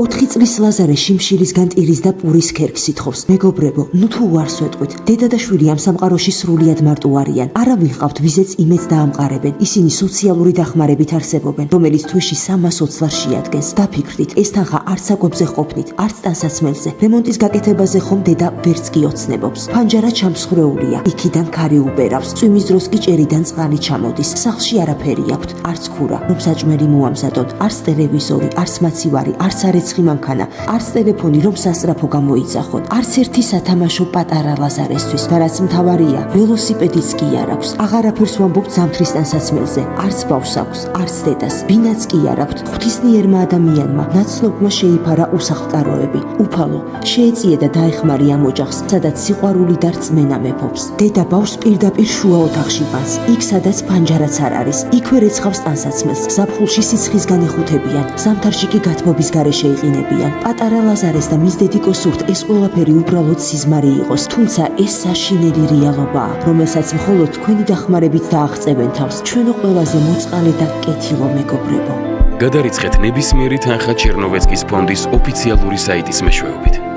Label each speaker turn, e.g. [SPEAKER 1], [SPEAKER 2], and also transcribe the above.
[SPEAKER 1] 4 წლის ლაზარე შიმშილისგან ტირის და პურის ქერქს ითხოვს. მეგობრებო, ნუ თუ უარს ვეტყვით. დედა და შვილი ამ სამყაროში სრულიად მარტო არიან. არავინ ყავთ ვიზეც იმედს დაამყარებენ. ისინი სოციალური დახმარებით არსებობენ, რომელიც თვეში 320 ლარს შეადგენს. დაფიქრდით, ეს თანხა არც საკვებზე ყოფნით, არც ტანსაცმელზე. რემონტის გაკეთებაზე ხომ დედა ვერც კი ოცნებობს. ფანჯარა ჩამსხვრეულია, იქიდან ქარი უბერავს. წვიმის დროს კი ჭერიდან წყალი ჩამოდის. სახლში არაფერი აქვთ, არც ქურა, რომ საჭმელი მოამზადონ, არც ტელევიზორი, არც მაცივარი, არც არეცხი მანქანა, არც ტელეფონი, რომ სასწრაფო გამოიძახონ, არც ერთი სათამაშო პატარა ლაზარესთვის. და რაც მთავარია, ველოსიპედიც კი არ აქვს. აღარაფერს ვამბობთ ზამთრის ტანსაცმელზე, არც ბავშვს აქვს, არც დედას. ბინაც კი არ აქვთ. ღვთისნიერმა ადამიანმა ნაცნობმა შეიფარა უსახლკაროები. უფალო, შეეწიე და დაეხმარი ამ ოჯახს, სადაც სიყვარული და რწმენა მეფობს. დედა ბავშვს პირდაპირ შუა ოთახში ბანს, იქ სადაც ფანჯარაც არ არის. იქვე რეცხავს ტანსაცმელს, ზაფხულში სიცხისგან ეხუთებიან, ზამთარში კი გათბობის გარეშე იყინებიან. პატარა ლაზარეს და მის დედიკოს სურთ ეს ყველაფერი უბრალოდ სიზმარი იყოს, თუმცა ეს საშინელი რეალობაა, რომელსაც მხოლოდ თქვენი დახმარებით დააღწევენ თავს. ჩვენო ყველაზე მოწყალე და კეთილო მეგობრებო.
[SPEAKER 2] გადარიცხეთ ნებისმიერი თანხა ჩერნოვეცკის ფონდის ოფიციალური საიტის მეშვეობით.